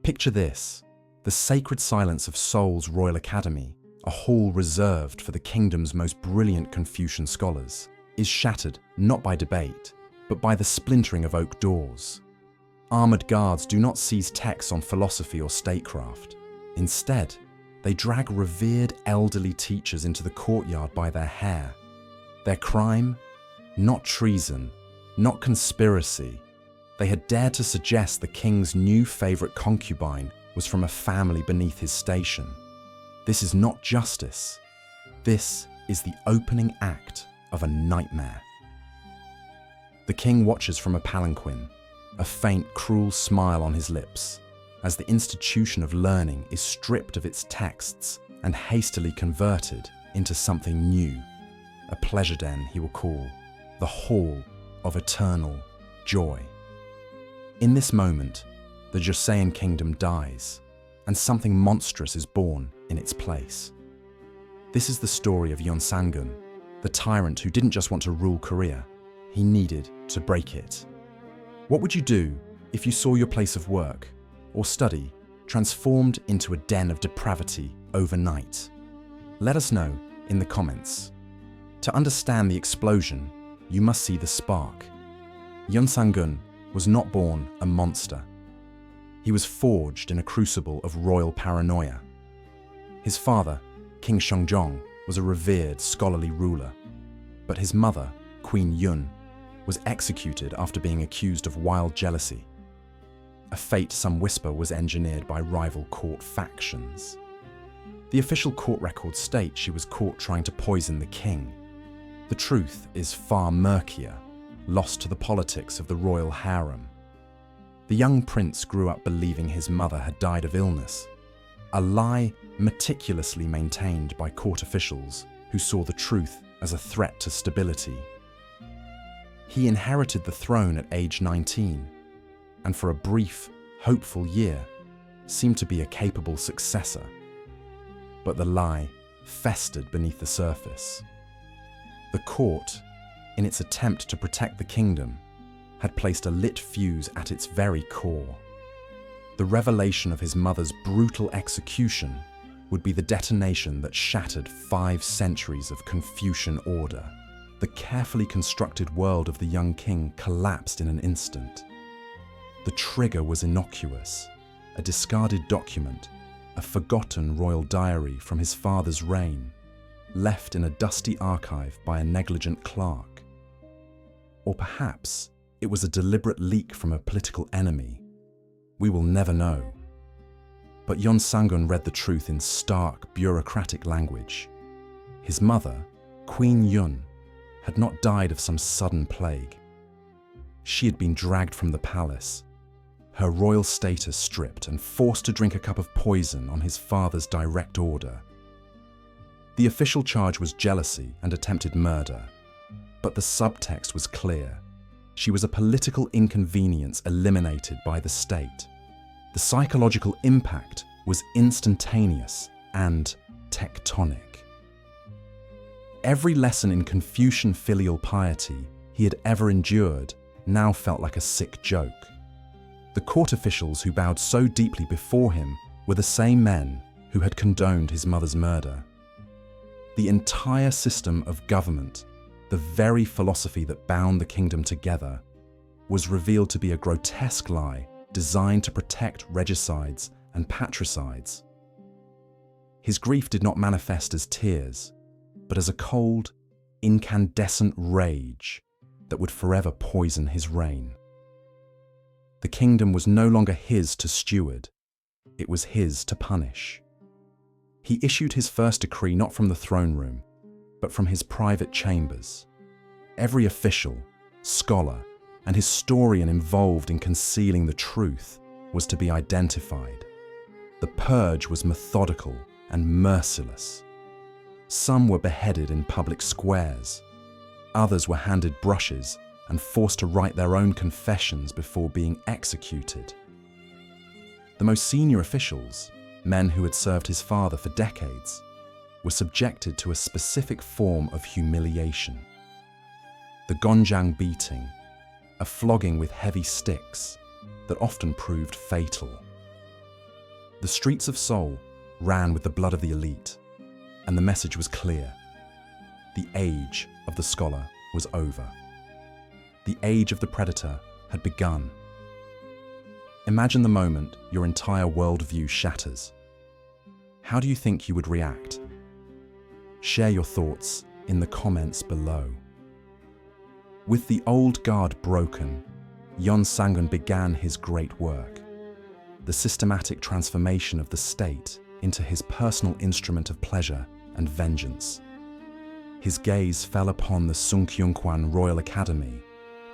Picture this: the sacred silence of Seoul's Royal Academy, a hall reserved for the kingdom's most brilliant Confucian scholars, is shattered not by debate, but by the splintering of oak doors. Armored guards do not seize texts on philosophy or statecraft. Instead, they drag revered elderly teachers into the courtyard by their hair. Their crime? Not treason, not conspiracy. They had dared to suggest the king's new favourite concubine was from a family beneath his station. This is not justice. This is the opening act of a nightmare. The king watches from a palanquin, a faint, cruel smile on his lips, as the institution of learning is stripped of its texts and hastily converted into something new. A pleasure den, he will call, the Hall of Eternal Joy. In this moment, the Joseon kingdom dies, and something monstrous is born in its place. This is the story of Yeonsangun, the tyrant who didn't just want to rule Korea, he needed to break it. What would you do if you saw your place of work or study transformed into a den of depravity overnight? Let us know in the comments. To understand the explosion, you must see the spark. Yeonsangun was not born a monster. He was forged in a crucible of royal paranoia. His father, King Yeonsangun, was a revered scholarly ruler, but his mother, Queen Yun, was executed after being accused of wild jealousy. A fate some whisper was engineered by rival court factions. The official court records state she was caught trying to poison the king. The truth is far murkier, lost to the politics of the royal harem. The young prince grew up believing his mother had died of illness, a lie meticulously maintained by court officials who saw the truth as a threat to stability. He inherited the throne at age 19, and for a brief, hopeful year, seemed to be a capable successor. But the lie festered beneath the surface. The court, in its attempt to protect the kingdom, had placed a lit fuse at its very core. The revelation of his mother's brutal execution would be the detonation that shattered 5 centuries of Confucian order. The carefully constructed world of the young king collapsed in an instant. The trigger was innocuous, a discarded document, a forgotten royal diary from his father's reign, left in a dusty archive by a negligent clerk. Or perhaps it was a deliberate leak from a political enemy. We will never know. But Yeonsangun read the truth in stark, bureaucratic language. His mother, Queen Yun, had not died of some sudden plague. She had been dragged from the palace, her royal status stripped and forced to drink a cup of poison on his father's direct order. The official charge was jealousy and attempted murder, but the subtext was clear. She was a political inconvenience eliminated by the state. The psychological impact was instantaneous and tectonic. Every lesson in Confucian filial piety he had ever endured now felt like a sick joke. The court officials who bowed so deeply before him were the same men who had condoned his mother's murder. The entire system of government, the very philosophy that bound the kingdom together, was revealed to be a grotesque lie designed to protect regicides and patricides. His grief did not manifest as tears, but as a cold, incandescent rage that would forever poison his reign. The kingdom was no longer his to steward, it was his to punish. He issued his first decree not from the throne room, but from his private chambers. Every official, scholar, and historian involved in concealing the truth was to be identified. The purge was methodical and merciless. Some were beheaded in public squares. Others were handed brushes and forced to write their own confessions before being executed. The most senior officials, men who had served his father for decades, were subjected to a specific form of humiliation. The gonjang beating, a flogging with heavy sticks that often proved fatal. The streets of Seoul ran with the blood of the elite, and the message was clear. The age of the scholar was over. The age of the predator had begun. Imagine the moment your entire worldview shatters. How do you think you would react? Share your thoughts in the comments below. With the old guard broken, Yeonsangun began his great work, the systematic transformation of the state into his personal instrument of pleasure and vengeance. His gaze fell upon the Sungkyunkwan Royal Academy,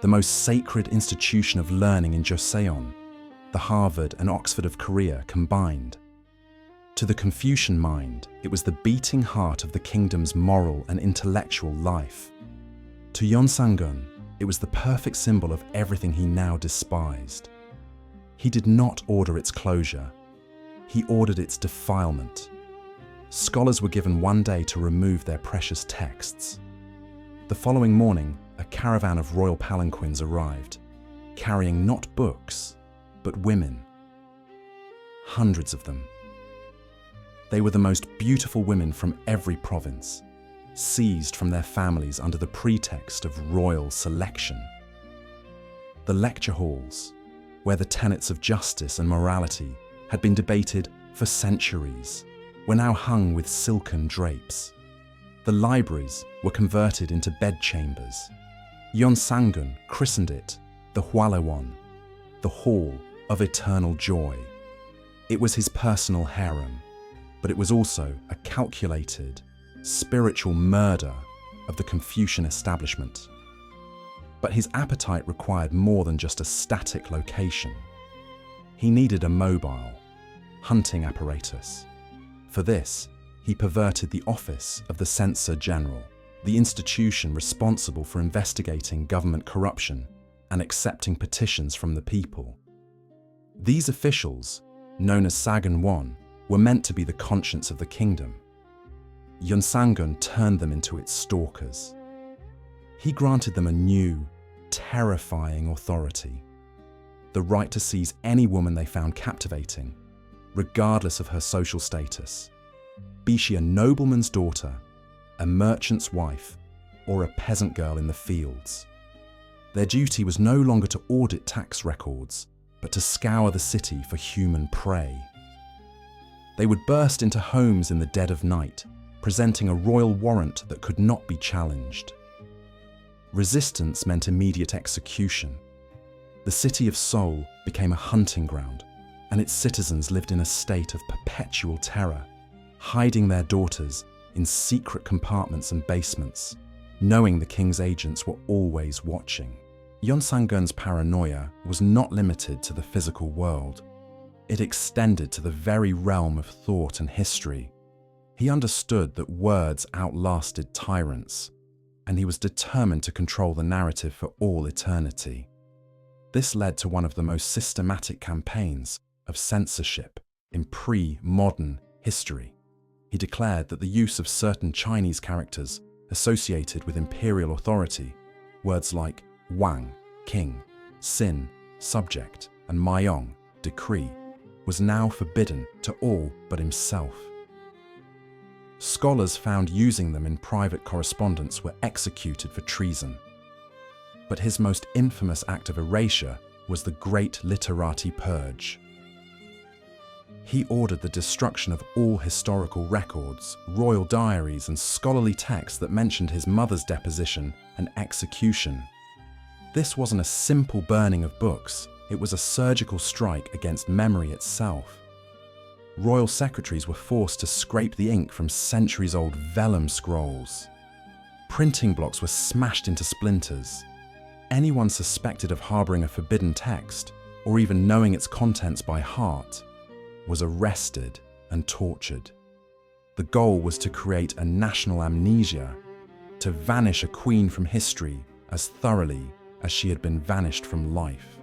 the most sacred institution of learning in Joseon, the Harvard and Oxford of Korea combined. To the Confucian mind, it was the beating heart of the kingdom's moral and intellectual life. To Yeonsangun, it was the perfect symbol of everything he now despised. He did not order its closure. He ordered its defilement. Scholars were given one day to remove their precious texts. The following morning, a caravan of royal palanquins arrived, carrying not books, but women. Hundreds of them. They were the most beautiful women from every province, seized from their families under the pretext of royal selection. The lecture halls, where the tenets of justice and morality had been debated for centuries, were now hung with silken drapes. The libraries were converted into bedchambers. Yeonsangun christened it the Hwalewon, the Hall of Eternal Joy. It was his personal harem, but it was also a calculated, spiritual murder of the Confucian establishment. But his appetite required more than just a static location. He needed a mobile, hunting apparatus. For this, he perverted the office of the Censor-General, the institution responsible for investigating government corruption and accepting petitions from the people. These officials, known as Sagan-won, were meant to be the conscience of the kingdom. Yeonsangun turned them into its stalkers. He granted them a new, terrifying authority: the right to seize any woman they found captivating, regardless of her social status, be she a nobleman's daughter, a merchant's wife, or a peasant girl in the fields. Their duty was no longer to audit tax records, but to scour the city for human prey. They would burst into homes in the dead of night, presenting a royal warrant that could not be challenged. Resistance meant immediate execution. The city of Seoul became a hunting ground, and its citizens lived in a state of perpetual terror, hiding their daughters in secret compartments and basements, knowing the king's agents were always watching. Yeonsangun's paranoia was not limited to the physical world. It extended to the very realm of thought and history. He understood that words outlasted tyrants, and he was determined to control the narrative for all eternity. This led to one of the most systematic campaigns of censorship in pre-modern history. He declared that the use of certain Chinese characters associated with imperial authority, words like Wang, king, Sin, subject, and Mayong, decree, was now forbidden to all but himself. Scholars found using them in private correspondence were executed for treason. But his most infamous act of erasure was the Great Literati Purge. He ordered the destruction of all historical records, royal diaries, and scholarly texts that mentioned his mother's deposition and execution. This wasn't a simple burning of books, it was a surgical strike against memory itself. Royal secretaries were forced to scrape the ink from centuries-old vellum scrolls. Printing blocks were smashed into splinters. Anyone suspected of harboring a forbidden text, or even knowing its contents by heart, was arrested and tortured. The goal was to create a national amnesia, to vanish a queen from history as thoroughly as she had been vanished from life.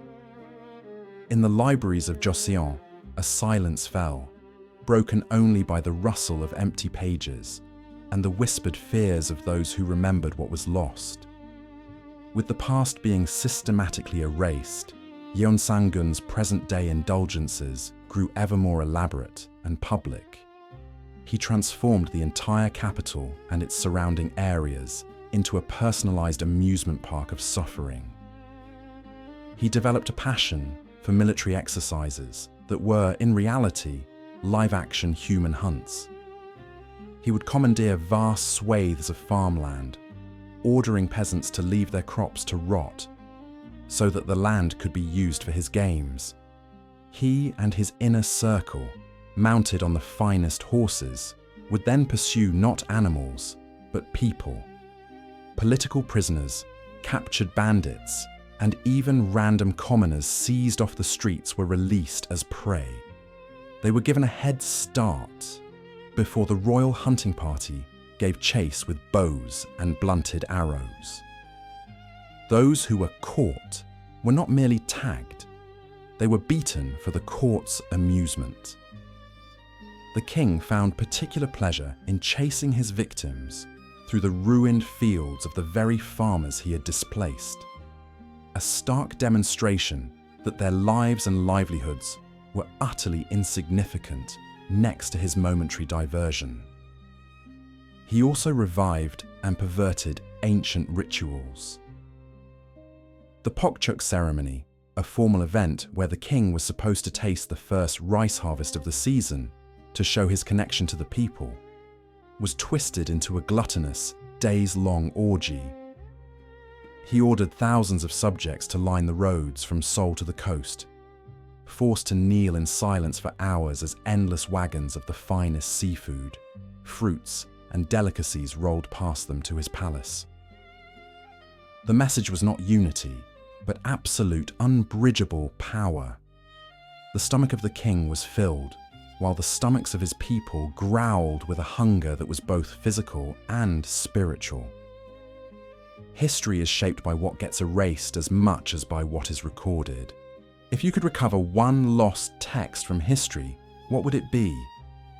In the libraries of Joseon, a silence fell, broken only by the rustle of empty pages and the whispered fears of those who remembered what was lost. With the past being systematically erased, Yeonsangun's present-day indulgences grew ever more elaborate and public. He transformed the entire capital and its surrounding areas into a personalized amusement park of suffering. He developed a passion for military exercises that were, in reality, live-action human hunts. He would commandeer vast swathes of farmland, ordering peasants to leave their crops to rot so that the land could be used for his games. He and his inner circle, mounted on the finest horses, would then pursue not animals, but people. Political prisoners, captured bandits, and even random commoners seized off the streets were released as prey. They were given a head start before the royal hunting party gave chase with bows and blunted arrows. Those who were caught were not merely tagged, they were beaten for the court's amusement. The king found particular pleasure in chasing his victims through the ruined fields of the very farmers he had displaced, a stark demonstration that their lives and livelihoods were utterly insignificant next to his momentary diversion. He also revived and perverted ancient rituals. The Pokchuk ceremony, a formal event where the king was supposed to taste the first rice harvest of the season to show his connection to the people, was twisted into a gluttonous, days-long orgy. He ordered thousands of subjects to line the roads from Seoul to the coast, forced to kneel in silence for hours as endless wagons of the finest seafood, fruits, and delicacies rolled past them to his palace. The message was not unity, but absolute, unbridgeable power. The stomach of the king was filled, while the stomachs of his people growled with a hunger that was both physical and spiritual. History is shaped by what gets erased as much as by what is recorded. If you could recover one lost text from history, what would it be?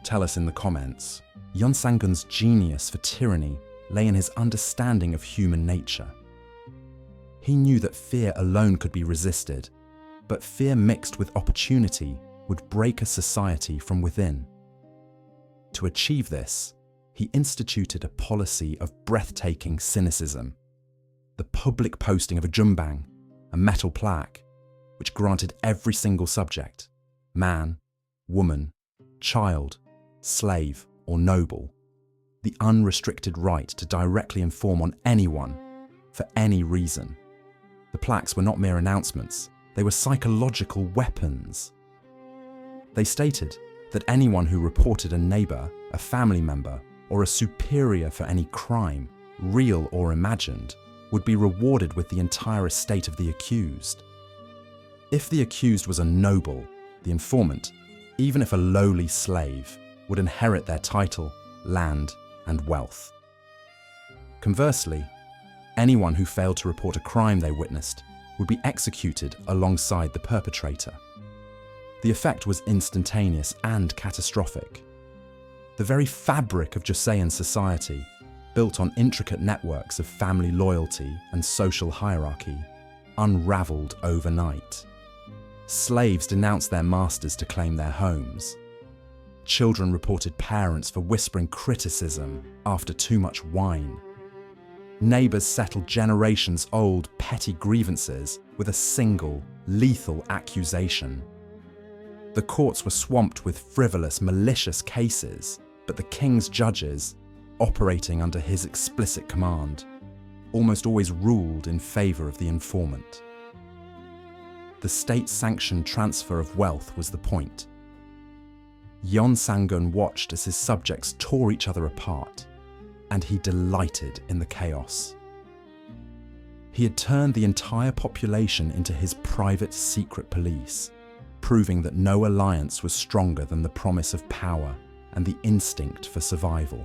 Tell us in the comments. Yeonsangun's genius for tyranny lay in his understanding of human nature. He knew that fear alone could be resisted, but fear mixed with opportunity would break a society from within. To achieve this, he instituted a policy of breathtaking cynicism, the public posting of a geum-bang, a metal plaque, which granted every single subject, man, woman, child, slave, or noble, the unrestricted right to directly inform on anyone, for any reason. The plaques were not mere announcements, they were psychological weapons. They stated that anyone who reported a neighbour, a family member, or a superior for any crime, real or imagined, would be rewarded with the entire estate of the accused. If the accused was a noble, the informant, even if a lowly slave, would inherit their title, land, and wealth. Conversely, anyone who failed to report a crime they witnessed would be executed alongside the perpetrator. The effect was instantaneous and catastrophic. The very fabric of Joseon society, built on intricate networks of family loyalty and social hierarchy, unraveled overnight. Slaves denounced their masters to claim their homes. Children reported parents for whispering criticism after too much wine. Neighbours settled generations-old petty grievances with a single, lethal accusation. The courts were swamped with frivolous, malicious cases, but the king's judges, operating under his explicit command, almost always ruled in favour of the informant. The state-sanctioned transfer of wealth was the point. Yeonsangun watched as his subjects tore each other apart, and he delighted in the chaos. He had turned the entire population into his private secret police, proving that no alliance was stronger than the promise of power and the instinct for survival.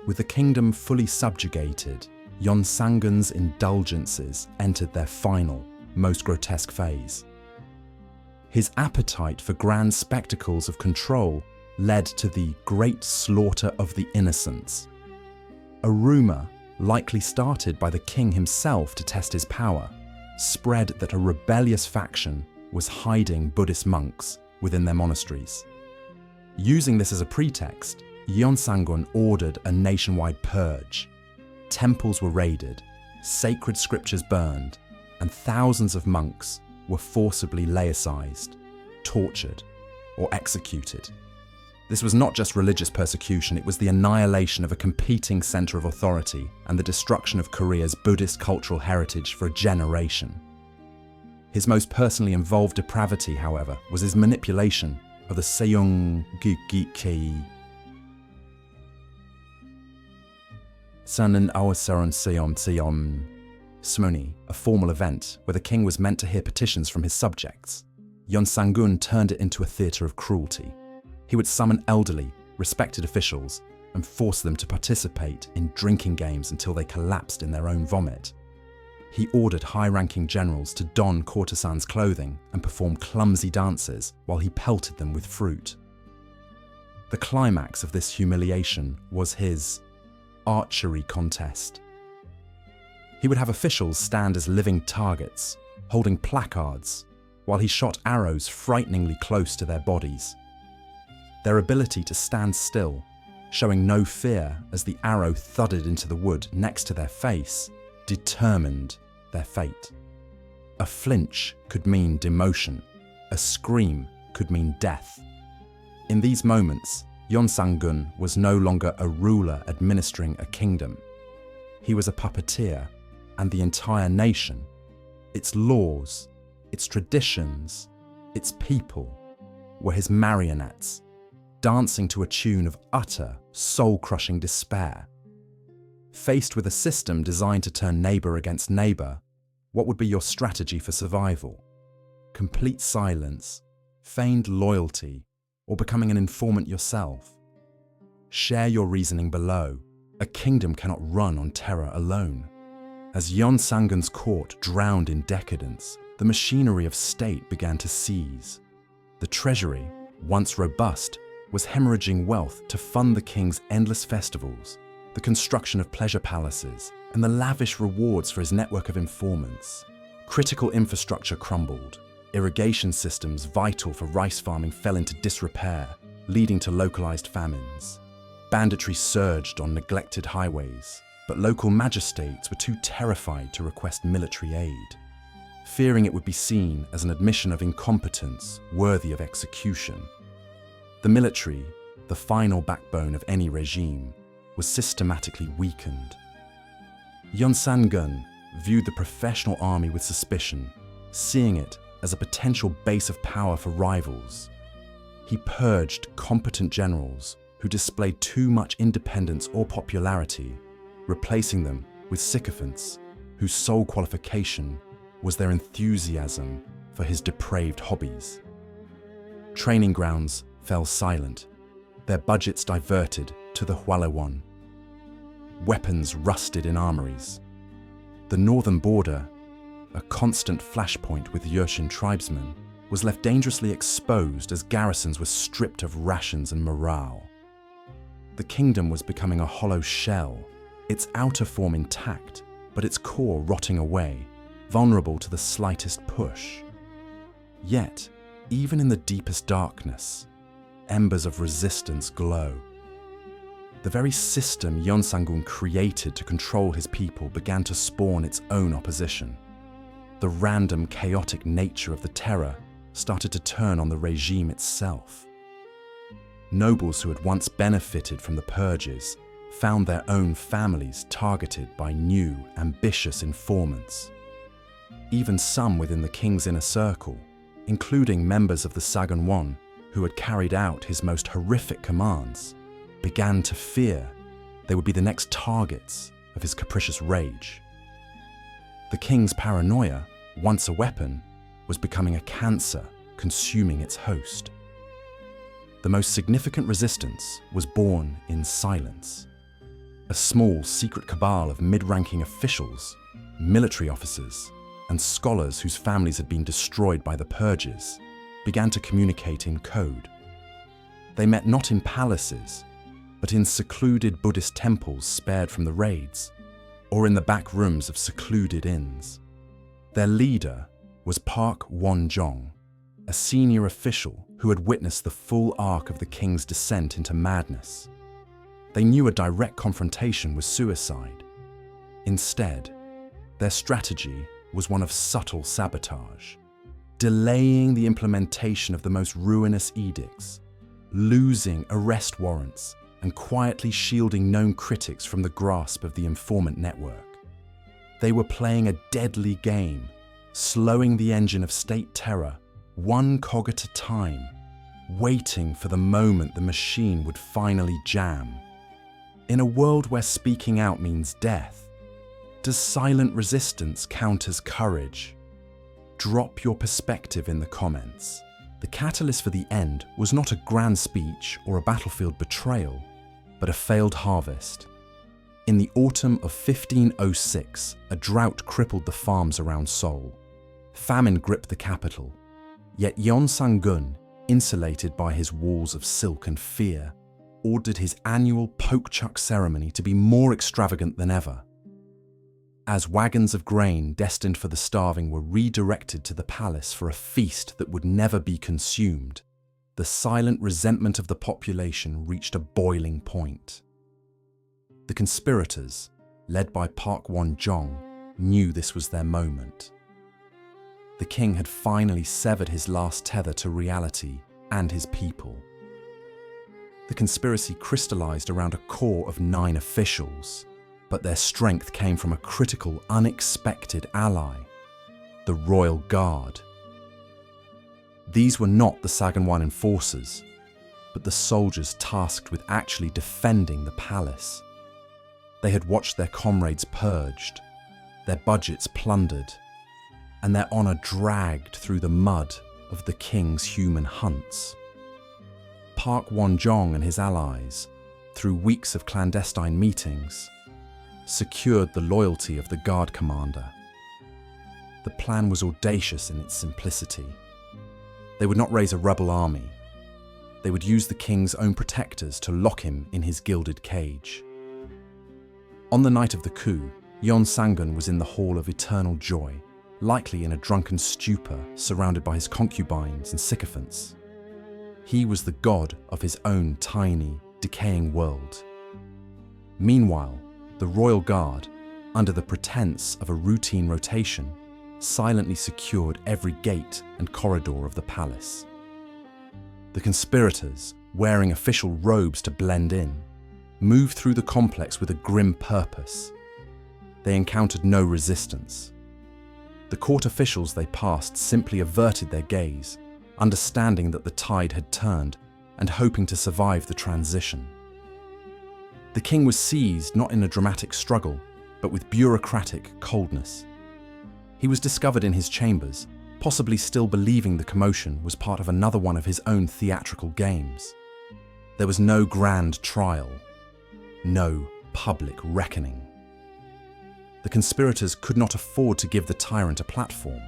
With the kingdom fully subjugated, Yeonsangun's indulgences entered their final, most grotesque phase. His appetite for grand spectacles of control led to the Great Slaughter of the Innocents, a rumour likely started by the king himself to test his power, spread that a rebellious faction was hiding Buddhist monks within their monasteries. Using this as a pretext, Yeonsangun ordered a nationwide purge. Temples were raided, sacred scriptures burned, and thousands of monks were forcibly laicized, tortured, or executed. This was not just religious persecution, it was the annihilation of a competing center of authority and the destruction of Korea's Buddhist cultural heritage for a generation. His most personally involved depravity, however, was his manipulation of the Seong-gi-gi-ki Sanan Awasaron Seom Smuni, a formal event where the king was meant to hear petitions from his subjects. Yeonsangun turned it into a theatre of cruelty. He would summon elderly, respected officials and force them to participate in drinking games until they collapsed in their own vomit. He ordered high-ranking generals to don courtesans' clothing and perform clumsy dances while he pelted them with fruit. The climax of this humiliation was his archery contest. He would have officials stand as living targets, holding placards, while he shot arrows frighteningly close to their bodies. Their ability to stand still, showing no fear as the arrow thudded into the wood next to their face, determined their fate. A flinch could mean demotion, a scream could mean death. In these moments, Yeonsangun was no longer a ruler administering a kingdom. He was a puppeteer, and the entire nation, its laws, its traditions, its people, were his marionettes, dancing to a tune of utter, soul-crushing despair. Faced with a system designed to turn neighbour against neighbour, what would be your strategy for survival? Complete silence, feigned loyalty, or becoming an informant yourself? Share your reasoning below. A kingdom cannot run on terror alone. As Yeonsangun's court drowned in decadence, the machinery of state began to seize. The treasury, once robust, was hemorrhaging wealth to fund the king's endless festivals, the construction of pleasure palaces, and the lavish rewards for his network of informants. Critical infrastructure crumbled. Irrigation systems vital for rice farming fell into disrepair, leading to localized famines. Banditry surged on neglected highways, but local magistrates were too terrified to request military aid, fearing it would be seen as an admission of incompetence worthy of execution. The military, the final backbone of any regime, was systematically weakened. Yeonsangun viewed the professional army with suspicion, seeing it as a potential base of power for rivals. He purged competent generals who displayed too much independence or popularity, replacing them with sycophants whose sole qualification was their enthusiasm for his depraved hobbies. Training grounds fell silent, their budgets diverted to the Hwalewon. Weapons rusted in armories. The northern border, a constant flashpoint with Yeosan tribesmen, was left dangerously exposed as garrisons were stripped of rations and morale. The kingdom was becoming a hollow shell, its outer form intact, but its core rotting away, vulnerable to the slightest push. Yet, even in the deepest darkness, embers of resistance glow. The very system Yeonsangun created to control his people began to spawn its own opposition. The random, chaotic nature of the terror started to turn on the regime itself. Nobles who had once benefited from the purges found their own families targeted by new, ambitious informants. Even some within the king's inner circle, including members of the Sagunwon who had carried out his most horrific commands, began to fear they would be the next targets of his capricious rage. The king's paranoia, once a weapon, was becoming a cancer consuming its host. The most significant resistance was born in silence. A small secret cabal of mid-ranking officials, military officers, and scholars whose families had been destroyed by the purges began to communicate in code. They met not in palaces, but in secluded Buddhist temples spared from the raids, or in the back rooms of secluded inns. Their leader was Park Won-jong, a senior official who had witnessed the full arc of the king's descent into madness. They knew a direct confrontation was suicide. Instead, their strategy was one of subtle sabotage, delaying the implementation of the most ruinous edicts, losing arrest warrants, and quietly shielding known critics from the grasp of the informant network. They were playing a deadly game, slowing the engine of state terror one cog at a time, waiting for the moment the machine would finally jam. In a world where speaking out means death, does silent resistance count as courage? Drop your perspective in the comments. The catalyst for the end was not a grand speech or a battlefield betrayal, but a failed harvest. In the autumn of 1506, a drought crippled the farms around Seoul. Famine gripped the capital, yet Yeonsangun, insulated by his walls of silk and fear, ordered his annual poke-chuck ceremony to be more extravagant than ever. As wagons of grain destined for the starving were redirected to the palace for a feast that would never be consumed, the silent resentment of the population reached a boiling point. The conspirators, led by Park Won-jong, knew this was their moment. The king had finally severed his last tether to reality and his people. The conspiracy crystallized around a core of 9 officials, but their strength came from a critical, unexpected ally, the Royal Guard. These were not the Saganwan enforcers, but the soldiers tasked with actually defending the palace. They had watched their comrades purged, their budgets plundered, and their honor dragged through the mud of the king's human hunts. Park Won-jong and his allies, through weeks of clandestine meetings, secured the loyalty of the guard commander. The plan was audacious in its simplicity. They would not raise a rebel army. They would use the king's own protectors to lock him in his gilded cage. On the night of the coup, Yeonsangun was in the Hall of Eternal Joy, likely in a drunken stupor surrounded by his concubines and sycophants. He was the god of his own tiny, decaying world. Meanwhile, the Royal Guard, under the pretense of a routine rotation, silently secured every gate and corridor of the palace. The conspirators, wearing official robes to blend in, moved through the complex with a grim purpose. They encountered no resistance. The court officials they passed simply averted their gaze, understanding that the tide had turned and hoping to survive the transition. The king was seized not in a dramatic struggle, but with bureaucratic coldness. He was discovered in his chambers, possibly still believing the commotion was part of another one of his own theatrical games. There was no grand trial, no public reckoning. The conspirators could not afford to give the tyrant a platform.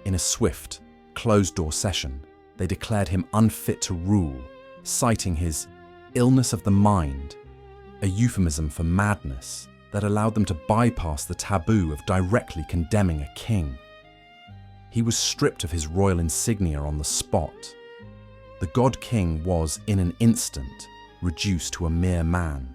In a swift, closed-door session, they declared him unfit to rule, citing his illness of the mind, a euphemism for madness that allowed them to bypass the taboo of directly condemning a king. He was stripped of his royal insignia on the spot. The god king was, in an instant, reduced to a mere man.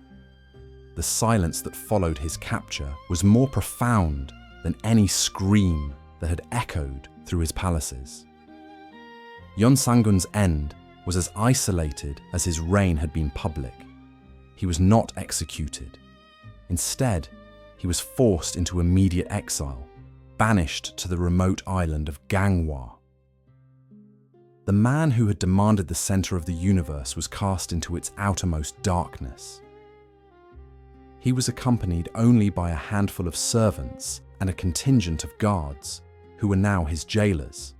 The silence that followed his capture was more profound than any scream that had echoed through his palaces. Yeonsangun's end was as isolated as his reign had been public. He was not executed. Instead, he was forced into immediate exile, banished to the remote island of Ganghwa. The man who had demanded the center of the universe was cast into its outermost darkness. He was accompanied only by a handful of servants and a contingent of guards, who were now his jailers.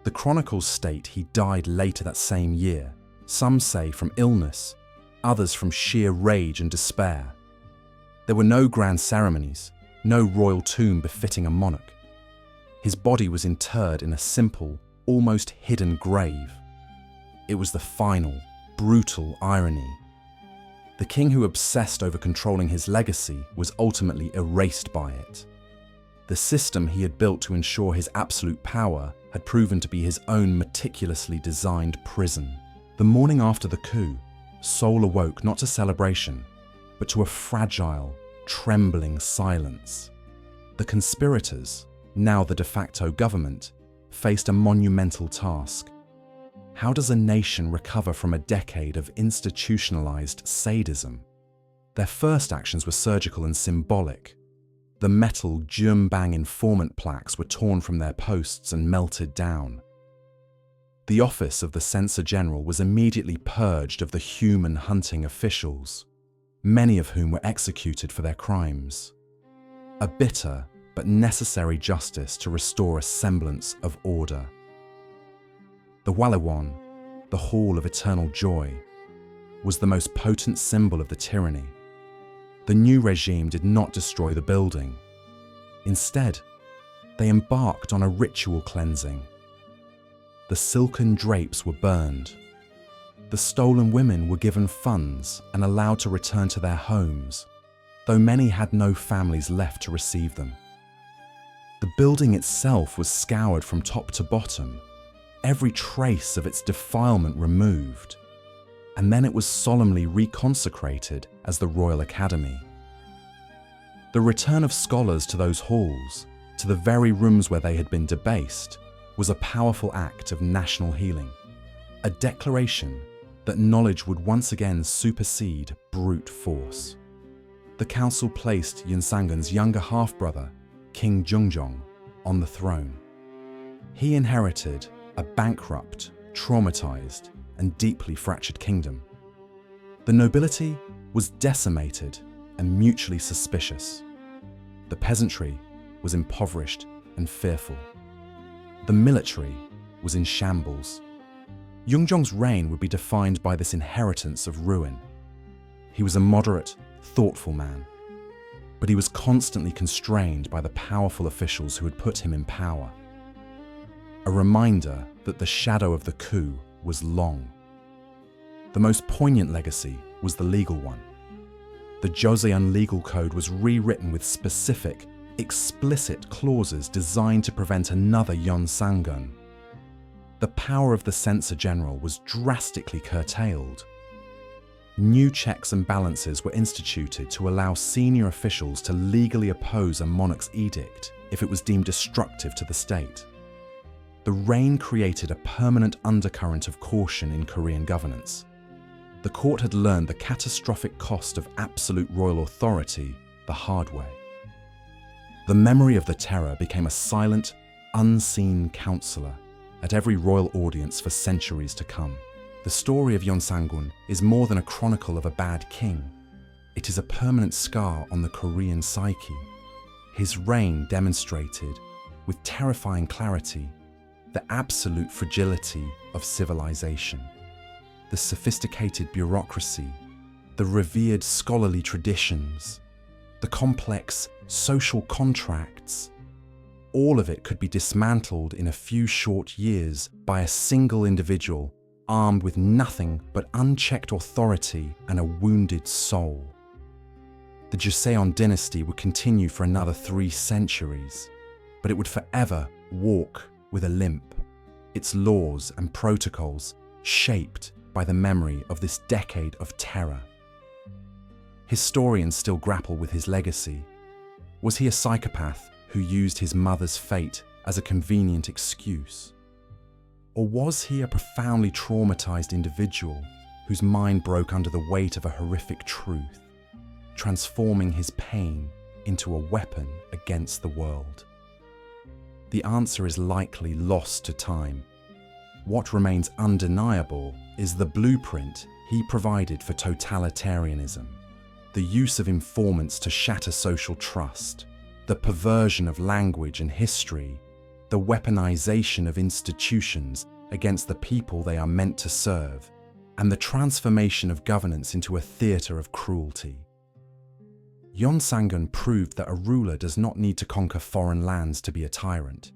The chronicles state he died later that same year, some say from illness, others from sheer rage and despair. There were no grand ceremonies, no royal tomb befitting a monarch. His body was interred in a simple, almost hidden grave. It was the final, brutal irony. The king who obsessed over controlling his legacy was ultimately erased by it. The system he had built to ensure his absolute power had proven to be his own meticulously designed prison. The morning after the coup, Seoul awoke not to celebration, but to a fragile, trembling silence. The conspirators, now the de facto government, faced a monumental task. How does a nation recover from a decade of institutionalized sadism? Their first actions were surgical and symbolic. The metal geum-bang informant plaques were torn from their posts and melted down. The office of the Censor-General was immediately purged of the human-hunting officials, many of whom were executed for their crimes. A bitter but necessary justice to restore a semblance of order. The Wallewon, the Hall of Eternal Joy, was the most potent symbol of the tyranny. The new regime did not destroy the building. Instead, they embarked on a ritual cleansing. The silken drapes were burned. The stolen women were given funds and allowed to return to their homes, though many had no families left to receive them. The building itself was scoured from top to bottom, every trace of its defilement removed, and then it was solemnly reconsecrated as the Royal Academy. The return of scholars to those halls, to the very rooms where they had been debased, was a powerful act of national healing, a declaration that knowledge would once again supersede brute force. The council placed Yeonsangun's younger half-brother, King Yeonsangun, on the throne. He inherited a bankrupt, traumatized, and deeply fractured kingdom. The nobility was decimated and mutually suspicious. The peasantry was impoverished and fearful. The military was in shambles. Yeonsangun's reign would be defined by this inheritance of ruin. He was a moderate, thoughtful man, but he was constantly constrained by the powerful officials who had put him in power. A reminder that the shadow of the coup was long. The most poignant legacy was the legal one. The Joseon legal code was rewritten with specific, explicit clauses designed to prevent another Yeonsangun. The power of the Censor-General was drastically curtailed. New checks and balances were instituted to allow senior officials to legally oppose a monarch's edict if it was deemed destructive to the state. The reign created a permanent undercurrent of caution in Korean governance. The court had learned the catastrophic cost of absolute royal authority the hard way. The memory of the terror became a silent, unseen counselor at every royal audience for centuries to come. The story of Yeonsangun is more than a chronicle of a bad king. It is a permanent scar on the Korean psyche. His reign demonstrated, with terrifying clarity, the absolute fragility of civilization. The sophisticated bureaucracy, the revered scholarly traditions, the complex social contracts, all of it could be dismantled in a few short years by a single individual armed with nothing but unchecked authority and a wounded soul. The Joseon dynasty would continue for another 3 centuries, but it would forever walk with a limp, its laws and protocols shaped by the memory of this decade of terror. Historians still grapple with his legacy. Was he a psychopath who used his mother's fate as a convenient excuse? Or was he a profoundly traumatized individual whose mind broke under the weight of a horrific truth, transforming his pain into a weapon against the world? The answer is likely lost to time. What remains undeniable is the blueprint he provided for totalitarianism, the use of informants to shatter social trust, the perversion of language and history, the weaponization of institutions against the people they are meant to serve, and the transformation of governance into a theatre of cruelty. Yeonsangun proved that a ruler does not need to conquer foreign lands to be a tyrant.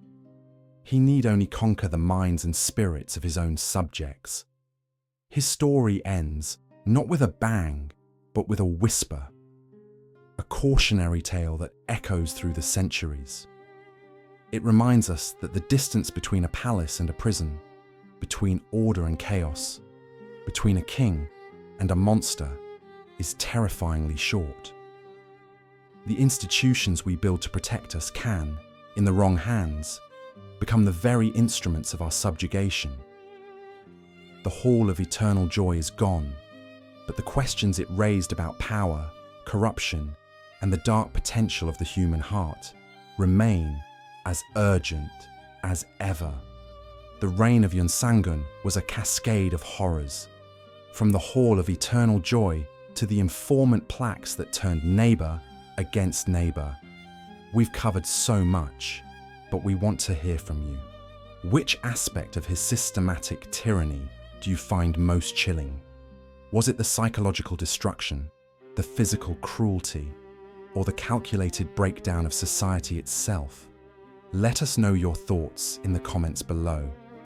He need only conquer the minds and spirits of his own subjects. His story ends not with a bang, but with a whisper, a cautionary tale that echoes through the centuries. It reminds us that the distance between a palace and a prison, between order and chaos, between a king and a monster, is terrifyingly short. The institutions we build to protect us can, in the wrong hands, become the very instruments of our subjugation. The Hall of Eternal Joy is gone, but the questions it raised about power, corruption, and the dark potential of the human heart remain as urgent as ever. The reign of Yeonsangun was a cascade of horrors, from the Hall of Eternal Joy to the informant plaques that turned neighbor against neighbor. We've covered so much, but we want to hear from you. Which aspect of his systematic tyranny do you find most chilling? Was it the psychological destruction, the physical cruelty, or the calculated breakdown of society itself? Let us know your thoughts in the comments below.